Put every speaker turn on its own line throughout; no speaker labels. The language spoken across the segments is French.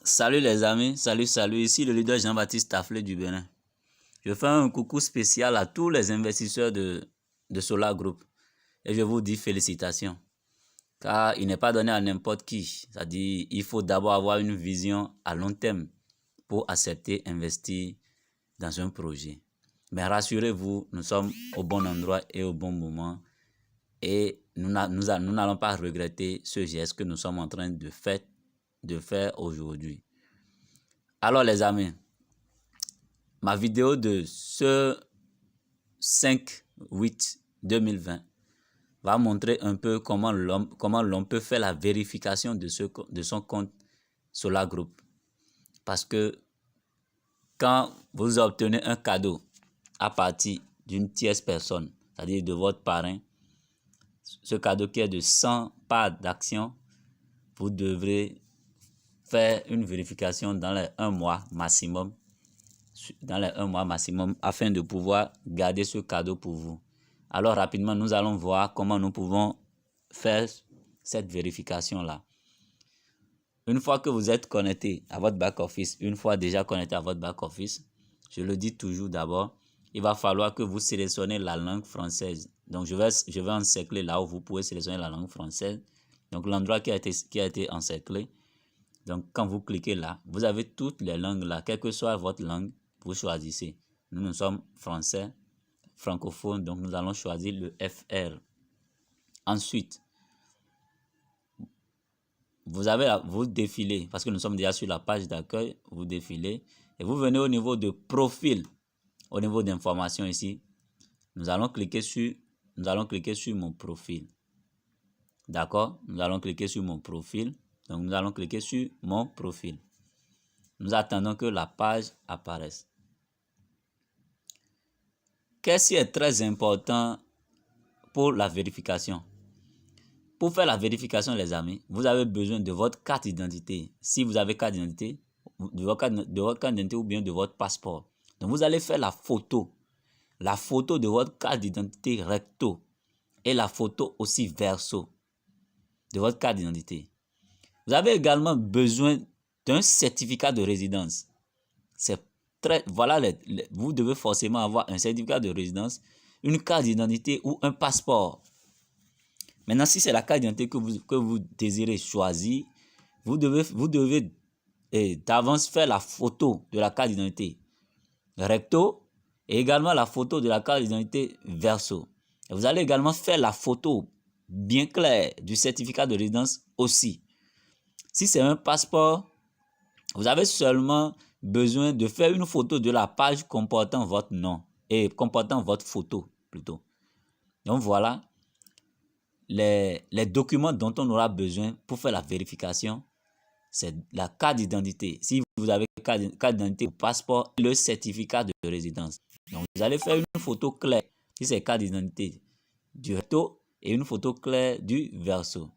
Salut les amis, salut, ici le leader Jean-Baptiste Taflé du Bénin. Je fais un coucou spécial à tous les investisseurs de Solar Group et je vous dis félicitations. Car il n'est pas donné à n'importe qui, c'est-à-dire il faut d'abord avoir une vision à long terme pour accepter investir dans un projet. Mais rassurez-vous, nous sommes au bon endroit et au bon moment et nous n'allons pas regretter ce geste que nous sommes en train de faire aujourd'hui. Alors les amis, ma vidéo de ce 5/8/2020 va montrer un peu comment l'on peut faire la vérification de son compte Solar Group. Parce que quand vous obtenez un cadeau à partir d'une tierce personne, c'est-à-dire de votre parrain, ce cadeau qui est de 100 parts d'action, vous devrez faire une vérification dans les 1 mois maximum. Afin de pouvoir garder ce cadeau pour vous. Alors rapidement, nous allons voir comment nous pouvons faire cette vérification-là. Une fois que vous êtes connecté à votre back-office, je le dis toujours d'abord, il va falloir que vous sélectionnez la langue française. Donc je vais encercler là où vous pouvez sélectionner la langue française. Donc l'endroit qui a été encerclé. Donc quand vous cliquez là, vous avez toutes les langues là, quelle que soit votre langue. Vous choisissez. Nous sommes français, francophone, donc nous allons choisir le FR. Ensuite, vous défilez, parce que nous sommes déjà sur la page d'accueil, vous défilez et vous venez au niveau de profil, au niveau d'information ici. Nous allons cliquer sur mon profil. D'accord? Nous allons cliquer sur mon profil. Donc nous allons cliquer sur mon profil. Nous attendons que la page apparaisse. Qu'est-ce qui est très important pour la vérification? Pour faire la vérification, les amis, vous avez besoin de votre carte d'identité. Si vous avez carte d'identité, de votre carte d'identité ou bien de votre passeport. Donc, vous allez faire la photo de votre carte d'identité recto et la photo aussi verso de votre carte d'identité. Vous avez également besoin d'un certificat de résidence. Vous devez forcément avoir un certificat de résidence, une carte d'identité ou un passeport. Maintenant, si c'est la carte d'identité que vous désirez choisir, vous devez d'avance faire la photo de la carte d'identité recto et également la photo de la carte d'identité verso. Et vous allez également faire la photo bien claire du certificat de résidence aussi. Si c'est un passeport, vous avez seulement besoin de faire une photo de la page comportant votre nom et comportant votre photo plutôt. Donc voilà les documents dont on aura besoin pour faire la vérification. C'est la carte d'identité. Si vous avez carte d'identité ou passeport, le certificat de résidence. Donc vous allez faire une photo claire si c'est carte d'identité du recto et une photo claire du verso.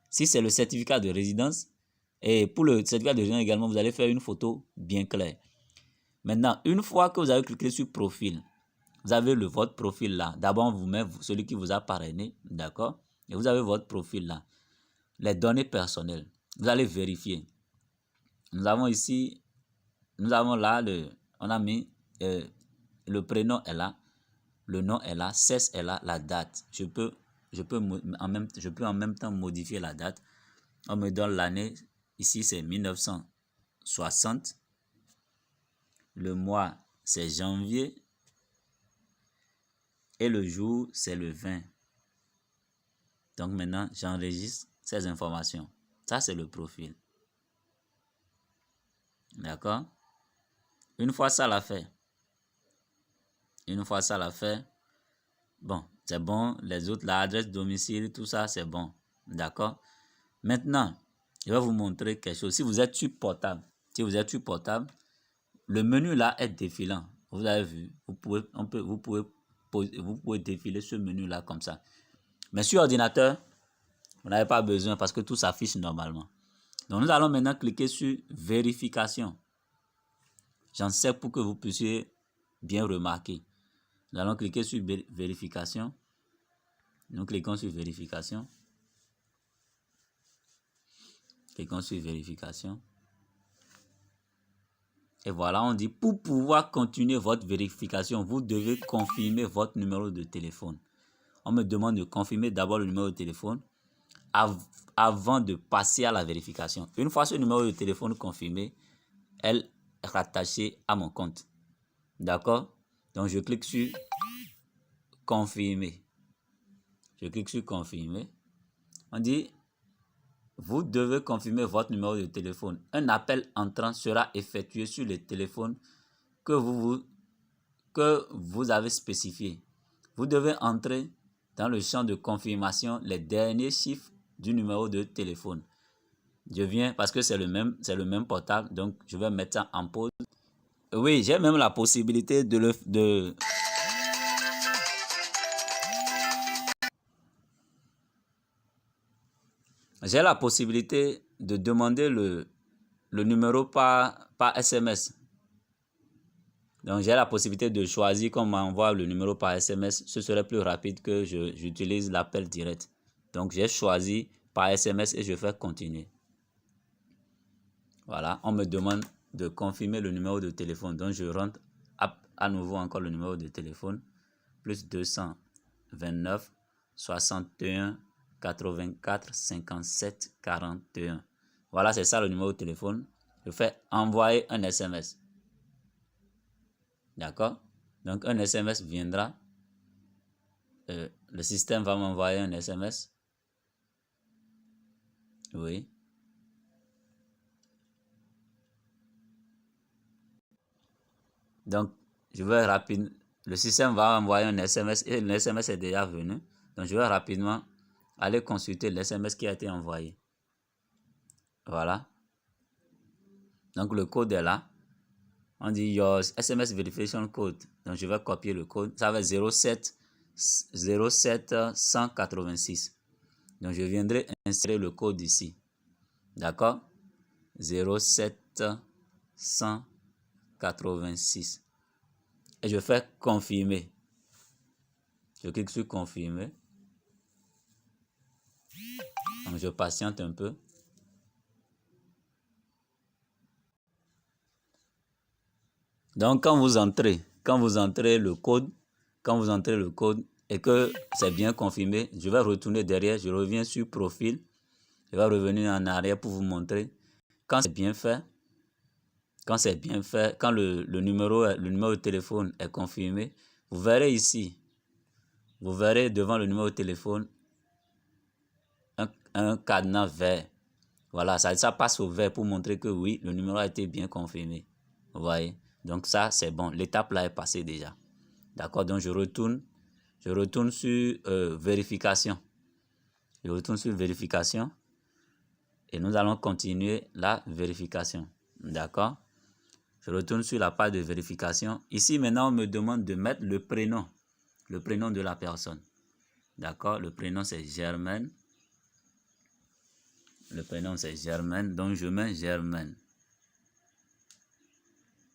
Si c'est le certificat de résidence, et pour le certificat de résidence également, vous allez faire une photo bien claire. Maintenant, une fois que vous avez cliqué sur profil, vous avez votre profil là. D'abord, on vous met celui qui vous a parrainé, d'accord? Et vous avez votre profil là. Les données personnelles, vous allez vérifier. Nous avons là, on a mis le prénom est là, le nom est là, sexe est là, la date. Je peux en même temps modifier la date. On me donne l'année, ici c'est 1960. Le mois c'est janvier et le jour c'est le 20. Donc maintenant j'enregistre ces informations. Ça c'est le profil. D'accord? Une fois ça l'a fait, bon, c'est bon. Les autres, l'adresse, domicile, tout ça, c'est bon. D'accord? Maintenant, je vais vous montrer quelque chose. Si vous êtes sur portable, le menu là est défilant. Vous avez vu, vous pouvez défiler ce menu là comme ça. Mais sur ordinateur, vous n'avez pas besoin parce que tout s'affiche normalement. Donc, nous allons maintenant cliquer sur vérification. J'en sais pour que vous puissiez bien remarquer. Nous allons cliquer sur vérification. Nous cliquons sur vérification. Cliquons sur vérification. Et voilà, on dit pour pouvoir continuer votre vérification, vous devez confirmer votre numéro de téléphone. On me demande de confirmer d'abord le numéro de téléphone avant de passer à la vérification. Une fois ce numéro de téléphone confirmé, elle est rattachée à mon compte. D'accord? Donc, je clique sur confirmer. Je clique sur confirmer. On dit, vous devez confirmer votre numéro de téléphone. Un appel entrant sera effectué sur le téléphone que vous avez spécifié. Vous devez entrer dans le champ de confirmation les derniers chiffres du numéro de téléphone. Je viens parce que c'est le même portable, donc je vais mettre ça en pause. Oui, j'ai même la possibilité j'ai la possibilité de demander le numéro par SMS. Donc, j'ai la possibilité de choisir qu'on m'envoie le numéro par SMS. Ce serait plus rapide que j'utilise l'appel direct. Donc, j'ai choisi par SMS et je fais continuer. Voilà, on me demande de confirmer le numéro de téléphone. Donc, je rentre à nouveau encore le numéro de téléphone. Plus 229 61 84 57 41. Voilà, c'est ça le numéro de téléphone. Je fais envoyer un SMS. D'accord? Donc, un SMS viendra. Le système va m'envoyer un SMS. Oui. Donc, je vais rapidement. Le système va envoyer un SMS et le SMS est déjà venu. Donc, je vais rapidement aller consulter le SMS qui a été envoyé. Voilà. Donc, le code est là. On dit your SMS verification code. Donc, je vais copier le code. Ça va être 07 186. Donc, je viendrai insérer le code ici. D'accord? 07 186. Et je fais confirmer. Je clique sur confirmer. Donc, je patiente un peu. Donc, quand vous entrez le code, et que c'est bien confirmé, je vais retourner derrière, je reviens sur profil, je vais revenir en arrière pour vous montrer. Quand c'est bien fait, quand le numéro de téléphone est confirmé, vous verrez ici, vous verrez devant le numéro de téléphone un cadenas vert. Voilà, ça passe au vert pour montrer que oui, le numéro a été bien confirmé. Vous voyez? Donc ça, c'est bon. L'étape là est passée déjà. D'accord? Donc je retourne sur vérification. Je retourne sur vérification. Et nous allons continuer la vérification. D'accord? Je retourne sur la page de vérification. Ici, maintenant, on me demande de mettre le prénom de la personne. D'accord? Le prénom, c'est Germaine. Le prénom, c'est Germaine. Donc, je mets Germaine.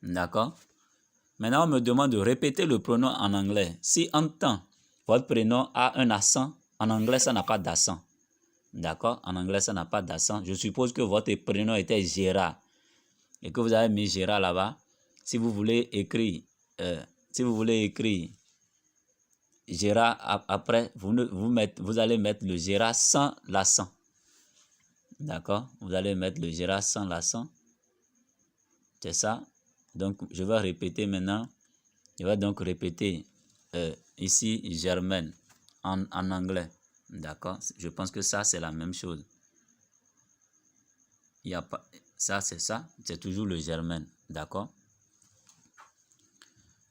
D'accord? Maintenant, on me demande de répéter le prénom en anglais. Si en temps, votre prénom a un accent, en anglais, ça n'a pas d'accent. D'accord? En anglais, ça n'a pas d'accent. Je suppose que votre prénom était Gérard et que vous avez mis Gérard là-bas. Si vous voulez écrire Gérard après, vous allez mettre le Gérard sans l'accent. D'accord? Vous allez mettre le Gérard sans l'accent. C'est ça. Donc, je vais répéter maintenant. Je vais donc répéter ici Germaine en anglais. D'accord? Je pense que ça, c'est la même chose. Il y a pas, ça, c'est ça. C'est toujours le Germaine. D'accord?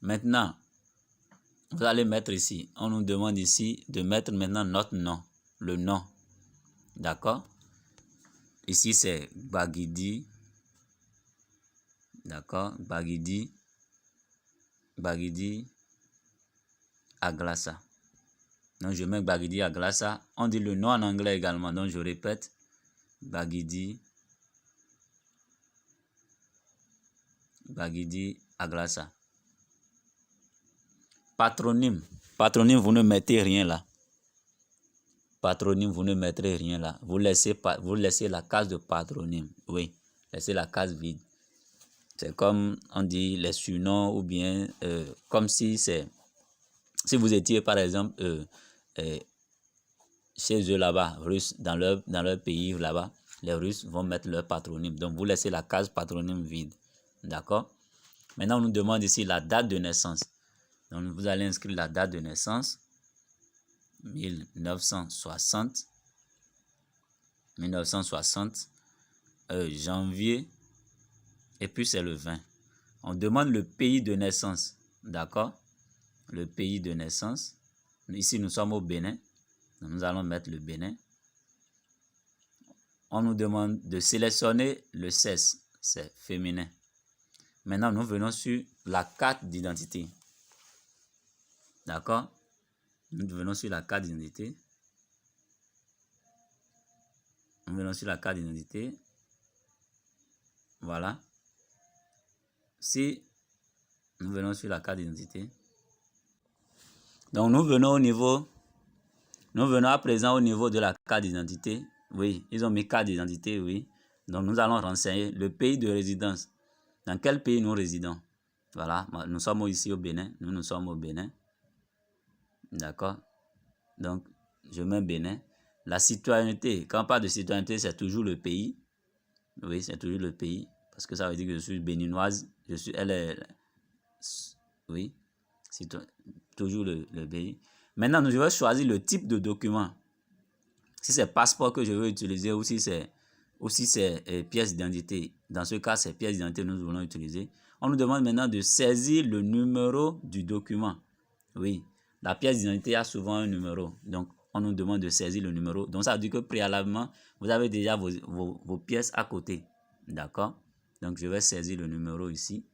Maintenant, vous allez mettre ici. On nous demande ici de mettre maintenant notre nom. Le nom. D'accord? Ici, c'est Baguidi. D'accord? Baguidi Aglassa. Donc, je mets Baguidi Aglassa. On dit le nom en anglais également. Donc, je répète. Baguidi Aglassa. Patronyme. Patronyme, vous ne mettez rien là. Patronyme, vous ne mettrez rien là. Vous laissez la case de patronyme. Oui, laissez la case vide. C'est comme on dit les surnoms ou bien comme si c'est... Si vous étiez par exemple chez eux là-bas, Russes, dans leur pays là-bas, les Russes vont mettre leur patronyme. Donc vous laissez la case patronyme vide. D'accord? Maintenant, on nous demande ici la date de naissance. Donc vous allez inscrire la date de naissance. 1960. Janvier. Et puis c'est le 20. On demande le pays de naissance. D'accord? Le pays de naissance. Ici, nous sommes au Bénin. Nous allons mettre le Bénin. On nous demande de sélectionner le sexe. C'est féminin. Maintenant, nous venons sur la carte d'identité. D'accord? Nous venons sur la carte d'identité. Nous venons sur la carte d'identité. Voilà. Si nous venons sur la carte d'identité. Donc, nous venons à présent au niveau de la carte d'identité. Oui, ils ont mis carte d'identité, oui. Donc, nous allons renseigner le pays de résidence. Dans quel pays nous résidons? Voilà, nous sommes ici au Bénin. Nous sommes au Bénin. D'accord? Donc, je mets Bénin. La citoyenneté, quand on parle de citoyenneté, c'est toujours le pays. Oui, c'est toujours le pays. Parce que ça veut dire que je suis béninoise. Oui, c'est toujours le pays. Maintenant, je vais choisir le type de document. Si c'est passeport que je veux utiliser ou si c'est pièce d'identité. Dans ce cas, c'est pièce d'identité que nous voulons utiliser. On nous demande maintenant de saisir le numéro du document. Oui, la pièce d'identité a souvent un numéro. Donc, on nous demande de saisir le numéro. Donc, ça veut dire que préalablement, vous avez déjà vos pièces à côté. D'accord? Donc, je vais saisir le numéro ici.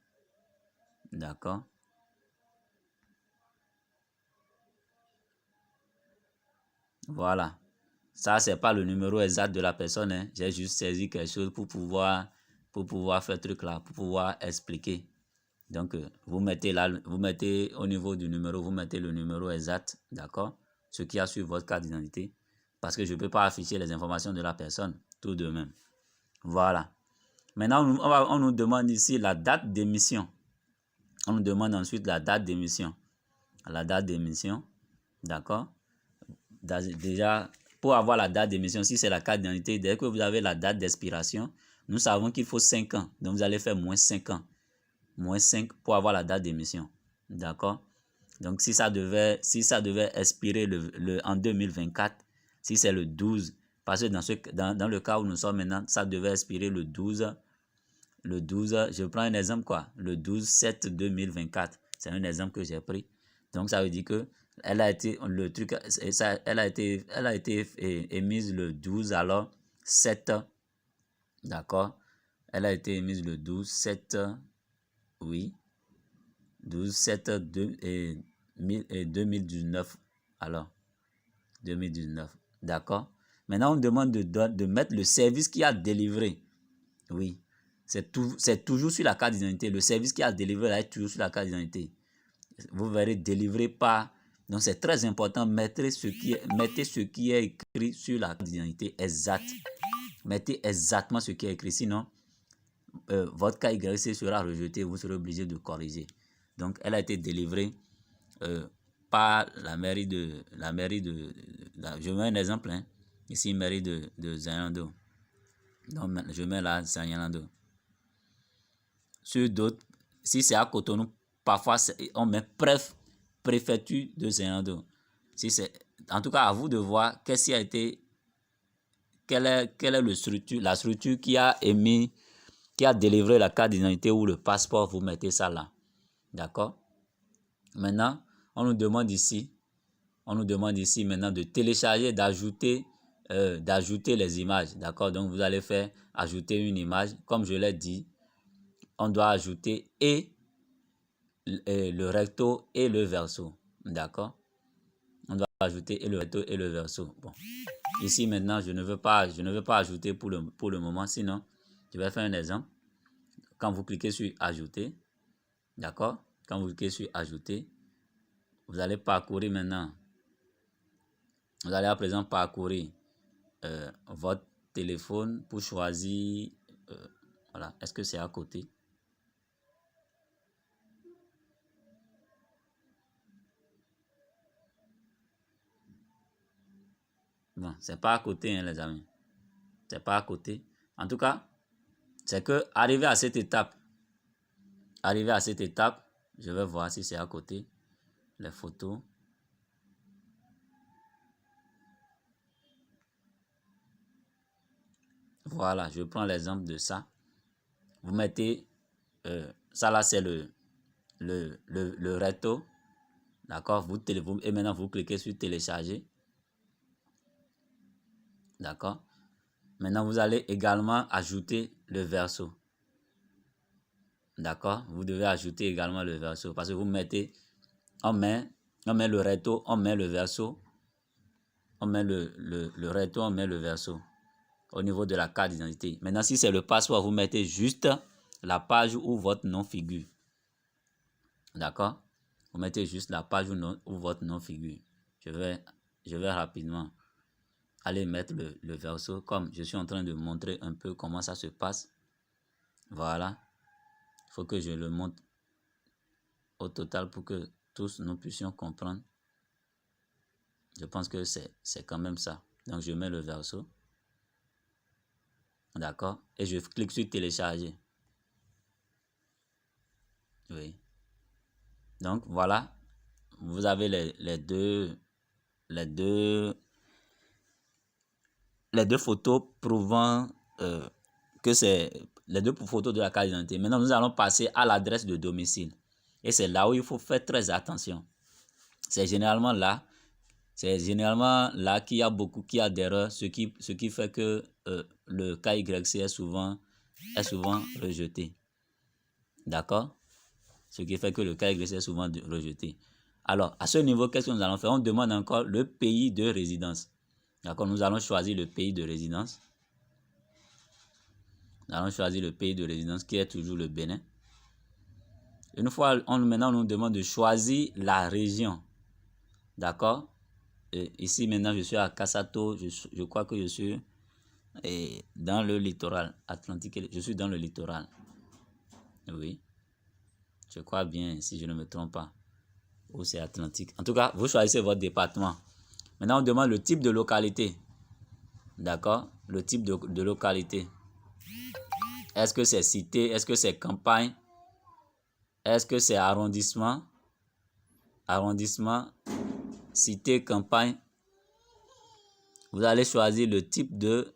D'accord? Voilà. Ça, c'est pas le numéro exact de la personne. Hein. J'ai juste saisi quelque chose pour pouvoir faire truc là, pour pouvoir expliquer. Donc, vous mettez là, vous mettez au niveau du numéro, vous mettez le numéro exact, d'accord? Ce qui a sur votre carte d'identité. Parce que je ne peux pas afficher les informations de la personne, tout de même. Voilà. Maintenant, on nous demande ici la date d'émission. On nous demande ensuite la date d'émission. La date d'émission, d'accord? Déjà, pour avoir la date d'émission, si c'est la carte d'identité, dès que vous avez la date d'expiration, nous savons qu'il faut 5 ans. Donc, vous allez faire moins 5 ans. Moins 5 pour avoir la date d'émission. D'accord? Donc, si ça devait expirer en 2024, si c'est le 12, parce que dans le cas où nous sommes maintenant, ça devait expirer le 12, je prends un exemple quoi, le 12/7/2024. C'est un exemple que j'ai pris. Donc, ça veut dire que elle a été émise le 12, alors 7, d'accord? Elle a été émise le 12/7, oui, 12/7/2019, alors 2019, d'accord? Maintenant, on demande de mettre le service qui a délivré. Oui, c'est toujours sur la carte d'identité. Le service qui a délivré là est toujours sur la carte d'identité. Vous verrez délivré par... Donc, c'est très important. Mettez ce qui est écrit sur la carte d'identité exact. Mettez exactement ce qui est écrit. Sinon, votre KYC sera rejeté. Vous serez obligé de corriger. Donc, elle a été délivrée par la mairie de... je mets un exemple. Hein. Ici, mairie de Zayando. Donc, je mets là Zayando. Sur d'autres, si c'est à Cotonou, parfois on met préfecture de Zayando. Si en tout cas, à vous de voir qu'est-ce qui a été, quelle est la structure qui a émis, qui a délivré la carte d'identité ou le passeport, vous mettez ça là. D'accord? Maintenant, on nous demande ici maintenant de télécharger, d'ajouter les images. D'accord? Donc, vous allez faire ajouter une image. Comme je l'ai dit, on doit ajouter et le recto et le verso. D'accord? On doit ajouter et le recto et le verso. Bon. Ici, maintenant, je ne veux pas ajouter pour le moment. Sinon, je vais faire un exemple. Quand vous cliquez sur ajouter, d'accord? Quand vous cliquez sur ajouter, vous allez parcourir maintenant. Vous allez à présent parcourir votre téléphone pour choisir. Voilà. Est-ce que c'est à côté? Bon, c'est pas à côté, hein, les amis. C'est pas à côté. En tout cas, c'est que arrivé à cette étape, je vais voir si c'est à côté, les photos. Voilà, je prends l'exemple de ça. Vous mettez, ça là c'est le recto. D'accord, et maintenant vous cliquez sur télécharger. D'accord. Maintenant vous allez également ajouter le verso. D'accord, vous devez ajouter également le verso parce que vous mettez, on met le recto, on met le verso, on met le recto, on met le verso au niveau de la carte d'identité. Maintenant, si c'est le passeport, vous mettez juste la page où votre nom figure. D'accord? Vous mettez juste la page où votre nom figure. Je vais rapidement aller mettre le verso comme je suis en train de montrer un peu comment ça se passe. Voilà. Il faut que je le montre au total pour que tous nous puissions comprendre. Je pense que c'est quand même ça. Donc, je mets le verso. D'accord? Et je clique sur télécharger. Oui. Donc, voilà. Vous avez les deux photos prouvant que c'est les deux photos de la carte d'identité. Maintenant, nous allons passer à l'adresse de domicile. Et c'est là où il faut faire très attention. C'est généralement là qu'il y a d'erreurs, ce qui fait que le KYC est souvent rejeté. D'accord? Ce qui fait que le KYC est souvent rejeté. Alors, à ce niveau, qu'est-ce que nous allons faire? On demande encore le pays de résidence. D'accord? Nous allons choisir le pays de résidence. Nous allons choisir le pays de résidence qui est toujours le Bénin. Une fois, maintenant, on nous demande de choisir la région. D'accord? Ici, maintenant, je suis à Kassato. Je crois que je suis dans le littoral atlantique. Je suis dans le littoral. Oui. Je crois bien, si je ne me trompe pas. Ou c'est Atlantique. En tout cas, vous choisissez votre département. Maintenant, on demande le type de localité. D'accord? Le type de localité. Est-ce que c'est cité? Est-ce que c'est campagne? Est-ce que c'est arrondissement? Arrondissement, cité, campagne. Vous allez choisir le type de...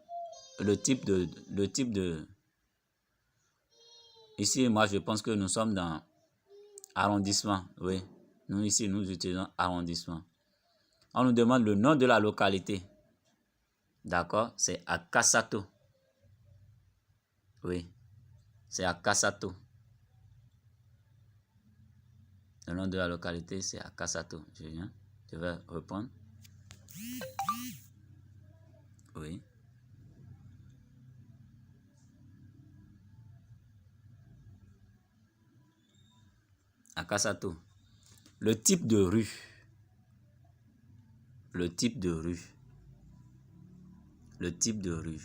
Ici, moi, je pense que nous sommes dans arrondissement. Oui. Nous, ici, nous utilisons arrondissement. On nous demande le nom de la localité. D'accord? C'est à Kassato. Oui. C'est à Kassato. Le nom de la localité, c'est à Kassato. Je vais répondre. Oui. À Kassato. Le type de rue. Le type de rue. Le type de rue.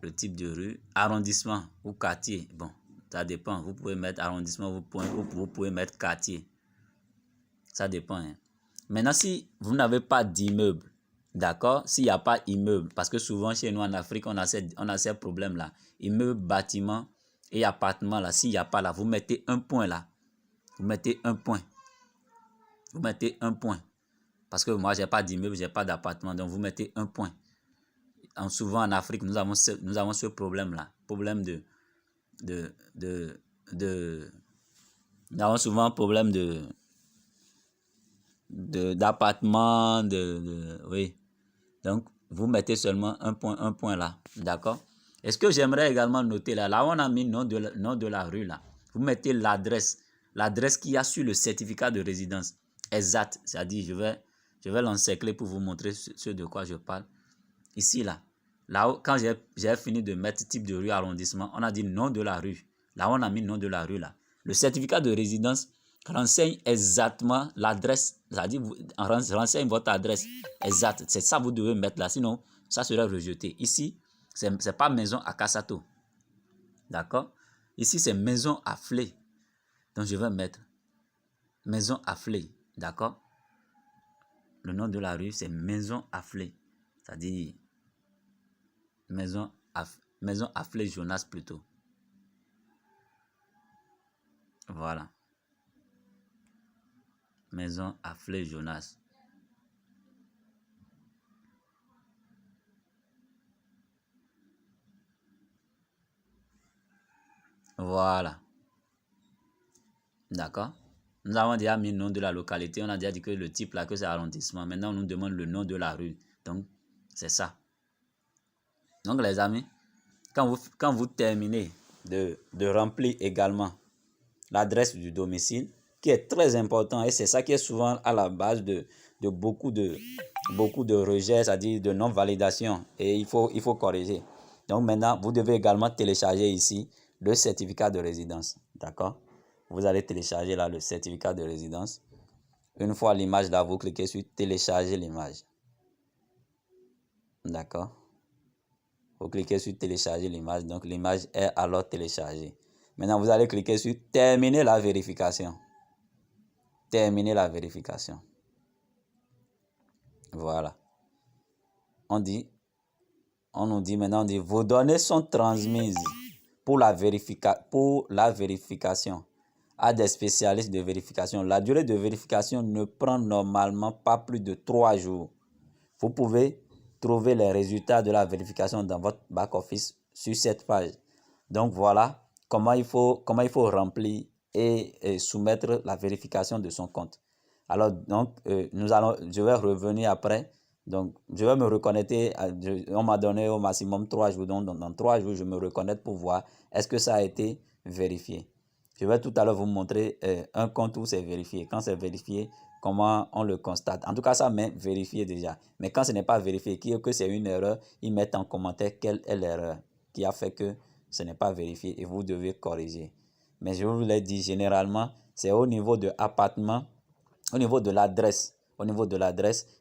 Le type de rue. Arrondissement ou quartier. Bon, ça dépend. Vous pouvez mettre arrondissement, vous pouvez mettre quartier. Ça dépend. Hein. Maintenant, si vous n'avez pas d'immeuble, d'accord? S'il n'y a pas immeuble, parce que souvent chez nous en Afrique, on a ces problèmes-là. Immeuble, bâtiment et appartement, là. S'il n'y a pas là, vous mettez un point là. Vous mettez un point. Vous mettez un point. Parce que moi, je n'ai pas d'immeuble, je n'ai pas d'appartement. Donc, vous mettez un point. Souvent en Afrique, nous avons ce problème-là. Problème nous avons souvent un problème d'appartement, oui. Donc, vous mettez seulement un point là. D'accord? Est-ce que j'aimerais également noter là? Là, on a mis nom de la rue là. Vous mettez l'adresse. L'adresse qu'il y a sur le certificat de résidence. Exact. C'est-à-dire, je vais l'encercler pour vous montrer ce de quoi je parle. Ici, là. Là, quand j'ai fini de mettre type de rue, arrondissement, on a dit nom de la rue. Là, on a mis nom de la rue, là. Le certificat de résidence renseigne exactement l'adresse. C'est-à-dire, renseigne votre adresse exacte. C'est ça que vous devez mettre là. Sinon, ça serait rejeté. Ici, c'est pas maison à Kassato. D'accord? Ici, c'est maison à Flé. Donc, je vais mettre maison à Flé. D'accord? le nom de la rue, c'est Maison Afflé. C'est-à-dire Maison Afflé Jonas plutôt. Voilà. Maison Afflé Jonas. Voilà. D'accord. Nous avons déjà mis le nom de la localité. On a déjà dit que le type là, que c'est arrondissement. Maintenant, on nous demande le nom de la rue. Donc, c'est ça. Donc, les amis, quand vous terminez de remplir également l'adresse du domicile, qui est très important, et c'est ça qui est souvent à la base de beaucoup de rejets, c'est-à-dire de non-validation, et il faut corriger. Donc maintenant, vous devez également télécharger ici le certificat de résidence, d'accord? Vous allez télécharger là le certificat de résidence. Une fois l'image là, vous cliquez sur télécharger l'image, d'accord? Vous cliquez sur télécharger l'image, donc l'image est alors téléchargée. Maintenant, vous allez cliquer sur terminer la vérification. Terminer la vérification. Voilà. On nous dit maintenant, vos données sont transmises pour la vérification à des spécialistes de vérification. La durée de vérification ne prend normalement pas plus de 3 jours. Vous pouvez trouver les résultats de la vérification dans votre back-office sur cette page. Donc voilà comment il faut remplir et soumettre la vérification de son compte. Alors donc je vais revenir après. Donc je vais me reconnecter. On m'a donné au maximum 3 jours. Donc dans 3 jours, je me reconnecte pour voir est-ce que ça a été vérifié. Je vais tout à l'heure vous montrer un compte où c'est vérifié. Quand c'est vérifié, comment on le constate. En tout cas, ça met vérifié déjà. Mais quand ce n'est pas vérifié, que c'est une erreur, ils mettent en commentaire quelle est l'erreur qui a fait que ce n'est pas vérifié et vous devez corriger. Mais je vous l'ai dit, généralement, c'est au niveau de l'appartement, au niveau de l'adresse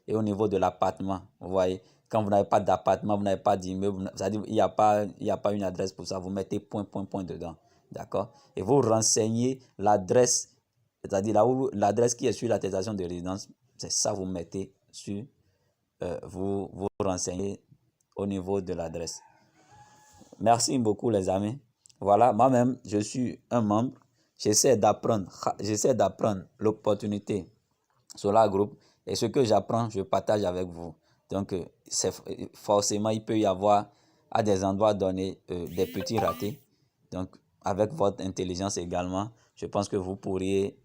et au niveau de l'appartement. Vous voyez, quand vous n'avez pas d'appartement, vous n'avez pas d'immeuble, c'est-à-dire il n'y a pas une adresse pour ça, vous mettez point dedans. D'accord? Et vous renseignez l'adresse, c'est-à-dire là où l'adresse qui est sur l'attestation de résidence, c'est ça vous mettez sur, vous renseignez au niveau de l'adresse. Merci beaucoup les amis. Voilà, moi-même, je suis un membre. J'essaie d'apprendre l'opportunité Solar Group. Et ce que j'apprends, je partage avec vous. Donc, forcément, il peut y avoir à des endroits donnés des petits ratés. Donc, avec votre intelligence également, je pense que vous pourriez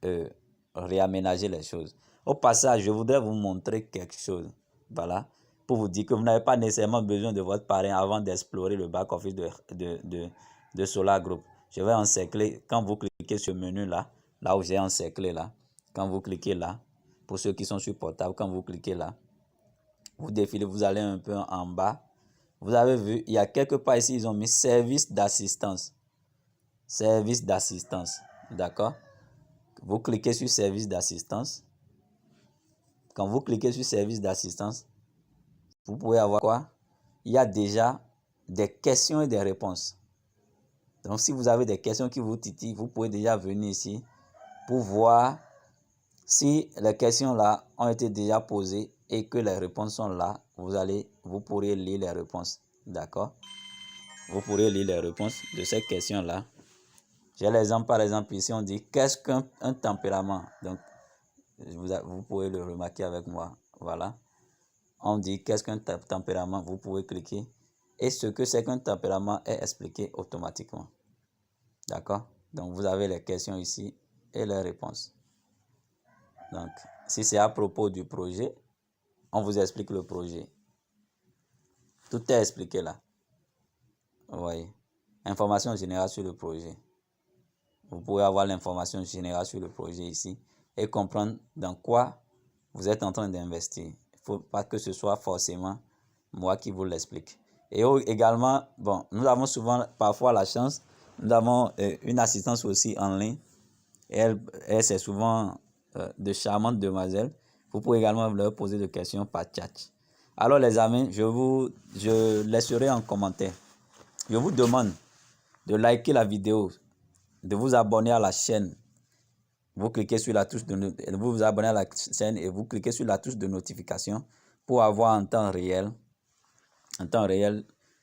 réaménager les choses. Au passage, je voudrais vous montrer quelque chose. Voilà. Pour vous dire que vous n'avez pas nécessairement besoin de votre parrain avant d'explorer le back-office de Solar Group. Je vais encercler. Quand vous cliquez sur le menu là où j'ai encerclé là, quand vous cliquez là, pour ceux qui sont sur portable, quand vous cliquez là, vous défilez, vous allez un peu en bas. Vous avez vu, il y a quelque part ici, ils ont mis service d'assistance. Service d'assistance. D'accord? Vous cliquez sur service d'assistance. Quand vous cliquez sur service d'assistance, vous pouvez avoir quoi? Il y a déjà des questions et des réponses. Donc, si vous avez des questions qui vous titillent, vous pouvez déjà venir ici pour voir si les questions là ont été déjà posées et que les réponses sont là. Vous pourrez lire les réponses. D'accord? Vous pourrez lire les réponses de ces questions-là. J'ai l'exemple, par exemple, ici, on dit qu'est-ce qu'un tempérament? Donc, vous pouvez le remarquer avec moi. Voilà. On dit qu'est-ce qu'un tempérament? Vous pouvez cliquer. Et ce que c'est qu'un tempérament est expliqué automatiquement. D'accord? Donc, vous avez les questions ici et les réponses. Donc, si c'est à propos du projet, on vous explique le projet. Tout est expliqué là. Vous voyez. Information générale sur le projet. Vous pouvez avoir l'information générale sur le projet ici et comprendre dans quoi vous êtes en train d'investir. Il ne faut pas que ce soit forcément moi qui vous l'explique. Et également, bon, nous avons parfois la chance, nous avons une assistance aussi en ligne. Et elle c'est souvent de charmantes demoiselles. Vous pouvez également leur poser des questions par chat. Alors les amis, je laisserai en commentaire. Je vous demande de liker la vidéo, de vous abonner à la chaîne, vous cliquez sur la touche vous vous abonnez à la chaîne et vous cliquez sur la touche de notification pour avoir en temps réel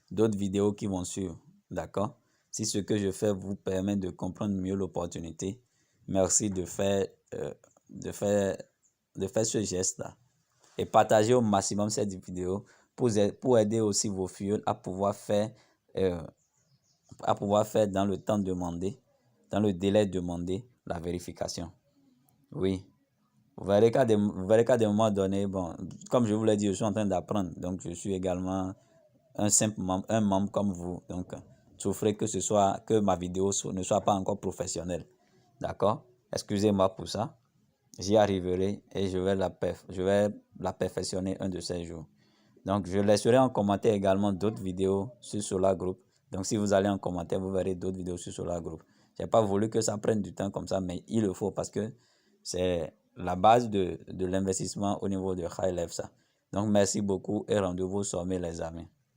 d'autres vidéos qui vont suivre. D'accord? Si ce que je fais vous permet de comprendre mieux l'opportunité, merci de faire ce geste-là. Et partagez au maximum cette vidéo pour aider aussi vos filles à pouvoir faire dans le temps demandé, dans le délai demandé, la vérification. Oui. Vous verrez qu'à des moments donnés, bon, comme je vous l'ai dit, je suis en train d'apprendre. Donc, je suis également un membre comme vous. Donc, souffrez que ma vidéo ne soit pas encore professionnelle. D'accord? Excusez-moi pour ça. J'y arriverai et je vais la perfectionner un de ces jours. Donc, je laisserai en commentaire également d'autres vidéos sur Solar Group. Donc, si vous allez en commentaire, vous verrez d'autres vidéos sur Solar Group. Je n'ai pas voulu que ça prenne du temps comme ça, mais il le faut parce que c'est la base de l'investissement au niveau de High Level. Donc, merci beaucoup et rendez-vous au sommet, les amis.